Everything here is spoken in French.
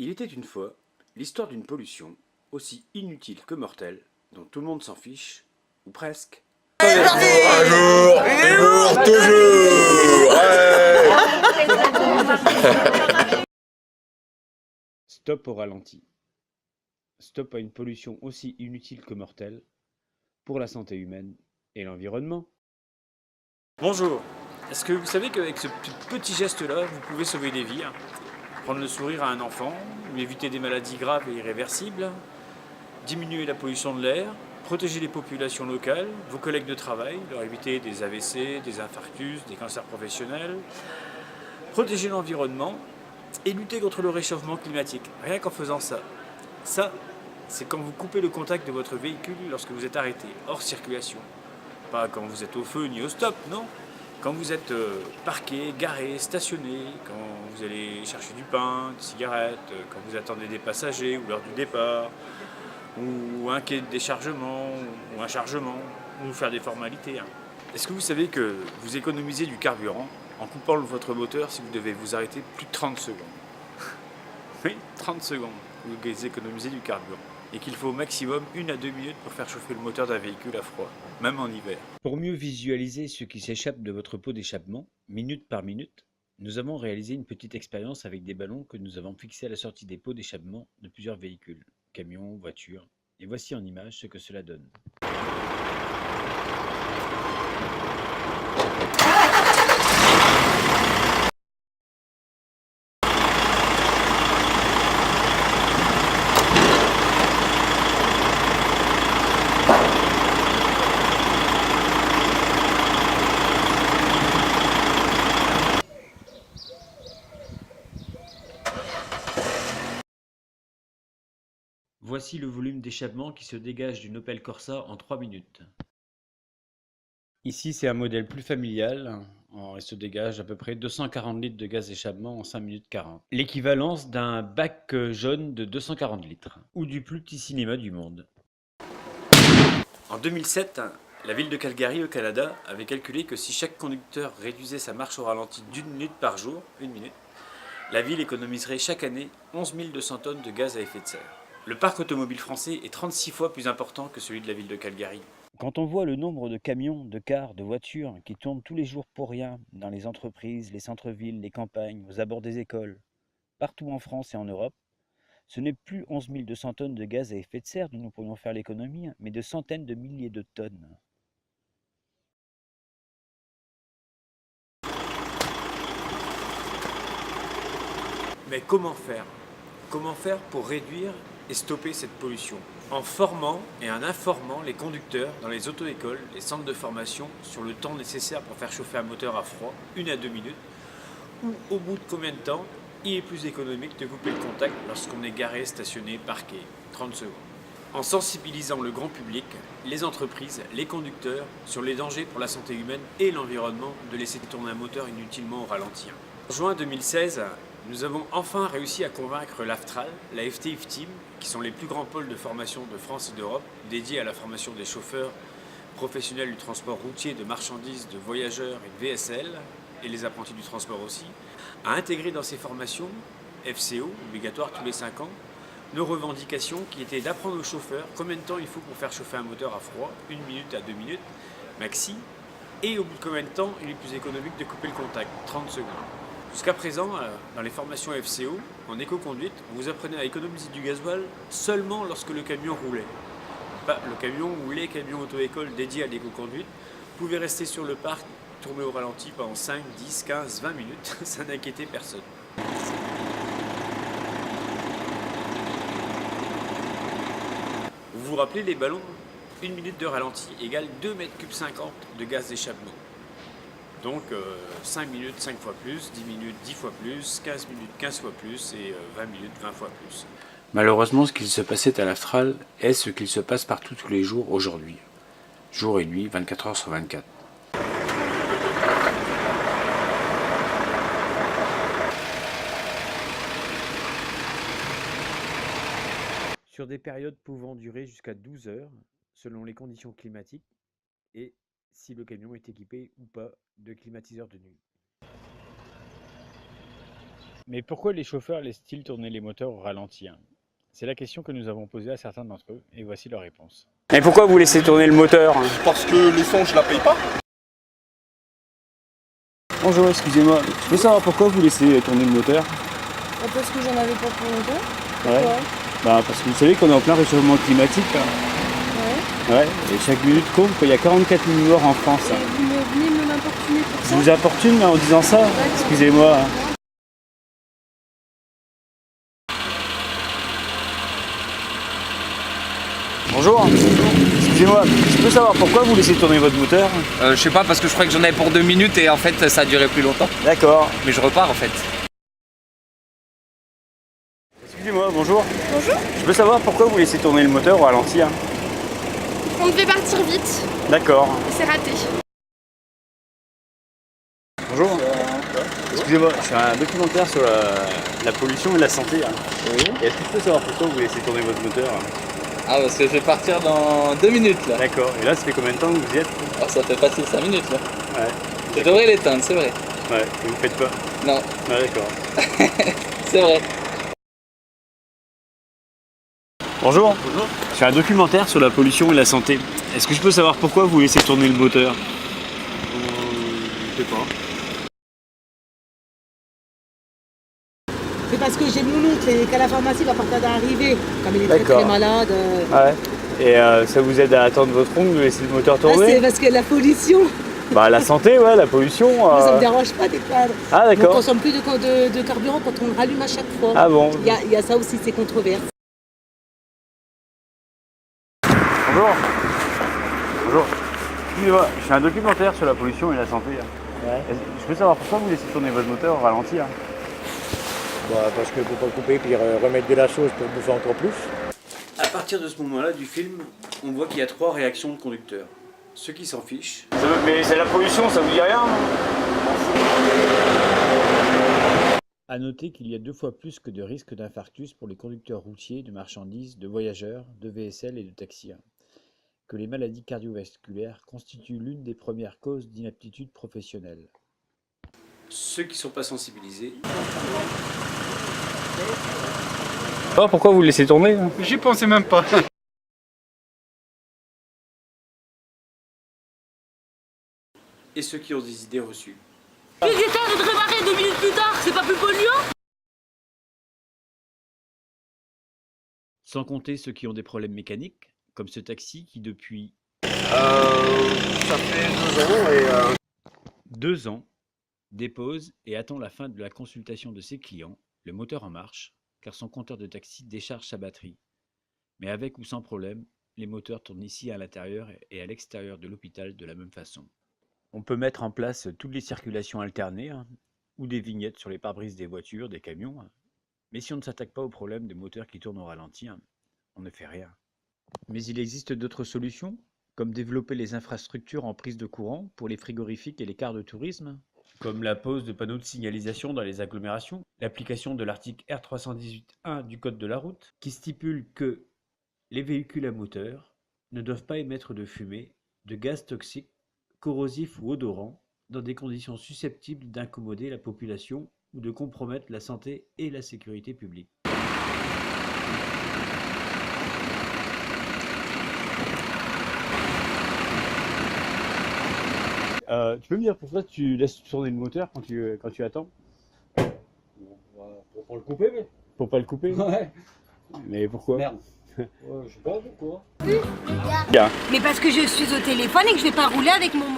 Il était une fois l'histoire d'une pollution aussi inutile que mortelle, dont tout le monde s'en fiche, ou presque. Un jour, et pour toujours. Ouais. Stop au ralenti. Stop à une pollution aussi inutile que mortelle pour la santé humaine et l'environnement. Bonjour. Est-ce que vous savez qu'avec ce petit geste-là, vous pouvez sauver des vies, hein? Prendre le sourire à un enfant, lui éviter des maladies graves et irréversibles, diminuer la pollution de l'air, protéger les populations locales, vos collègues de travail, leur éviter des AVC, des infarctus, des cancers professionnels, protéger l'environnement et lutter contre le réchauffement climatique. Rien qu'en faisant ça. Ça, c'est quand vous coupez le contact de votre véhicule lorsque vous êtes arrêté, hors circulation. Pas quand vous êtes au feu ni au stop, non. Quand vous êtes parqué, garé, stationné, quand vous allez chercher du pain, des cigarettes, quand vous attendez des passagers ou l'heure du départ, ou un quai de déchargement, ou un chargement, ou faire des formalités, hein. Est-ce que vous savez que vous économisez du carburant en coupant votre moteur si vous devez vous arrêter plus de 30 secondes? Oui, 30 secondes, vous économisez du carburant. Et qu'il faut au maximum 1 à 2 minutes pour faire chauffer le moteur d'un véhicule à froid, même en hiver. Pour mieux visualiser ce qui s'échappe de votre pot d'échappement, minute par minute, nous avons réalisé une petite expérience avec des ballons que nous avons fixés à la sortie des pots d'échappement de plusieurs véhicules, camions, voitures, et voici en image ce que cela donne. Voici le volume d'échappement qui se dégage d'une Opel Corsa en 3 minutes. Ici, c'est un modèle plus familial. Il se dégage à peu près 240 litres de gaz d'échappement en 5 minutes 40. L'équivalence d'un bac jaune de 240 litres, ou du plus petit cinéma du monde. En 2007, la ville de Calgary au Canada avait calculé que si chaque conducteur réduisait sa marche au ralenti d'1 minute par jour, 1 minute, la ville économiserait chaque année 11 200 tonnes de gaz à effet de serre. Le parc automobile français est 36 fois plus important que celui de la ville de Calgary. Quand on voit le nombre de camions, de cars, de voitures qui tournent tous les jours pour rien dans les entreprises, les centres-villes, les campagnes, aux abords des écoles, partout en France et en Europe, ce n'est plus 11 200 tonnes de gaz à effet de serre dont nous pourrions faire l'économie, mais de centaines de milliers de tonnes. Mais comment faire? Comment faire pour réduire et stopper cette pollution? En formant et en informant les conducteurs dans les auto-écoles, les centres de formation sur le temps nécessaire pour faire chauffer un moteur à froid, 1 à 2 minutes, ou au bout de combien de temps il est plus économique de couper le contact lorsqu'on est garé, stationné, parqué, 30 secondes. En sensibilisant le grand public, les entreprises, les conducteurs sur les dangers pour la santé humaine et l'environnement de laisser tourner un moteur inutilement au ralenti. En juin 2016, nous avons enfin réussi à convaincre l'AFTRAL, la FTF Team, qui sont les plus grands pôles de formation de France et d'Europe, dédiés à la formation des chauffeurs professionnels du transport routier, de marchandises, de voyageurs et de VSL, et les apprentis du transport aussi, à intégrer dans ces formations, FCO, obligatoire tous les 5 ans, nos revendications qui étaient d'apprendre aux chauffeurs combien de temps il faut pour faire chauffer un moteur à froid, 1 minute à 2 minutes, maxi, et au bout de combien de temps il est plus économique de couper le contact, 30 secondes. Jusqu'à présent, dans les formations FCO, en éco-conduite, vous apprenez à économiser du gasoil seulement lorsque le camion roulait. Pas le camion ou les camions auto-école dédiés à l'éco-conduite pouvaient rester sur le parc, tourner au ralenti pendant 5, 10, 15, 20 minutes, ça n'inquiétait personne. Vous vous rappelez les ballons? 1 minute de ralenti égale 2,50 m3 de gaz d'échappement. Donc 5 minutes 5 fois plus, 10 minutes 10 fois plus, 15 minutes 15 fois plus et 20 minutes 20 fois plus. Malheureusement, ce qu'il se passait à l'Astral est ce qu'il se passe partout tous les jours aujourd'hui. Jour et nuit, 24 heures sur 24. Sur des périodes pouvant durer jusqu'à 12 heures, selon les conditions climatiques, et si le camion est équipé ou pas de climatiseur de nuit. Mais pourquoi les chauffeurs laissent-ils tourner les moteurs au ralenti? C'est la question que nous avons posée à certains d'entre eux, et voici leur réponse. Et pourquoi vous laissez tourner le moteur? Parce que l'essence, je la paye pas. Bonjour, excusez-moi, je peux savoir pourquoi vous laissez tourner le moteur? Parce que j'en avais pas pour longtemps. Ouais. Pourquoi? Bah parce que vous savez qu'on est en plein réchauffement climatique. Hein. Ouais. Ouais, et chaque minute compte, il y a 44 000 morts en France. Et vous venez me m'importuner pour Je ça? vous importune en disant ça? Excusez-moi. Bonjour. Excusez-moi, je peux savoir pourquoi vous laissez tourner votre moteur? Je sais pas, parce que je croyais que j'en avais pour 2 minutes et en fait ça a duré plus longtemps. D'accord. Mais je repars en fait. Excusez-moi, bonjour. Bonjour. Je peux savoir pourquoi vous laissez tourner le moteur au ralenti? On devait partir vite. D'accord. C'est raté. Bonjour. Excusez-moi, je fais un documentaire sur la pollution et la santé. Oui. Et est-ce que je peux savoir pourquoi vous laissez tourner votre moteur? Ah, parce que je vais partir dans 2 minutes là. D'accord. Et là, ça fait combien de temps que vous y êtes? Ah, ça fait passer 5 minutes là. Ouais. Je devrais l'éteindre, c'est vrai. Ouais, et vous faites pas? Non, Ouais, d'accord. c'est vrai. Bonjour. Bonjour. Je fais un documentaire sur la pollution et la santé. Est-ce que je peux savoir pourquoi vous laissez tourner le moteur? Je sais pas. C'est parce que j'ai mon oncle et qu'à la pharmacie, il va partir d'arriver. Comme il est très D'accord. très malade. Ouais. Et ça vous aide à attendre votre oncle de laisser le moteur Ah, tourner? c'est parce que la pollution, Bah la santé, ouais, la pollution. ça me dérange pas d'éteindre. Ah On d'accord. consomme plus de carburant quand on le rallume à chaque fois. Ah bon. Il y a ça aussi, c'est controverse. Bonjour. Bonjour. Excusez-moi, je fais un documentaire sur la pollution et la santé. Ouais. Je peux savoir pourquoi vous laissez tourner votre moteur au ralenti? Bah, parce que pour pas le couper puis remettre de la sauce pour bouffer encore plus. À partir de ce moment-là du film, on voit qu'il y a 3 réactions de conducteurs. Ceux qui s'en fichent, Mais c'est la pollution, ça vous dit rien? À noter qu'il y a 2 fois plus que de risques d'infarctus pour les conducteurs routiers, de marchandises, de voyageurs, de VSL et de taxis. Que les maladies cardiovasculaires constituent l'une des premières causes d'inaptitude professionnelle. ceux qui ne sont pas sensibilisés, Oh, pourquoi vous le laissez tourner? J'y pensais même pas. et ceux qui ont des idées reçues. Puis j'essaie de démarrer 2 minutes plus tard, c'est pas plus polluant? Sans compter ceux qui ont des problèmes mécaniques, comme ce taxi qui depuis Ça fait 2 ans dépose et attend la fin de la consultation de ses clients, le moteur en marche, car son compteur de taxi décharge sa batterie. Mais avec ou sans problème, les moteurs tournent ici à l'intérieur et à l'extérieur de l'hôpital de la même façon. On peut mettre en place toutes les circulations alternées ou des vignettes sur les pare-brises des voitures, des camions. Mais si on ne s'attaque pas au problème des moteurs qui tournent au ralenti, on ne fait rien. Mais il existe d'autres solutions, comme développer les infrastructures en prise de courant pour les frigorifiques et les cars de tourisme, comme la pose de panneaux de signalisation dans les agglomérations, l'application de l'article R318.1 du Code de la route, qui stipule que les véhicules à moteur ne doivent pas émettre de fumée, de gaz toxiques, corrosifs ou odorants, dans des conditions susceptibles d'incommoder la population ou de compromettre la santé et la sécurité publique. Tu peux me dire pourquoi tu laisses tourner le moteur quand tu attends? Pour pas le couper, mais. Pour pas le couper? Ouais. Mais pourquoi? Merde. Ouais, je sais pas pourquoi. Mais parce que je suis au téléphone et que je vais pas rouler avec mon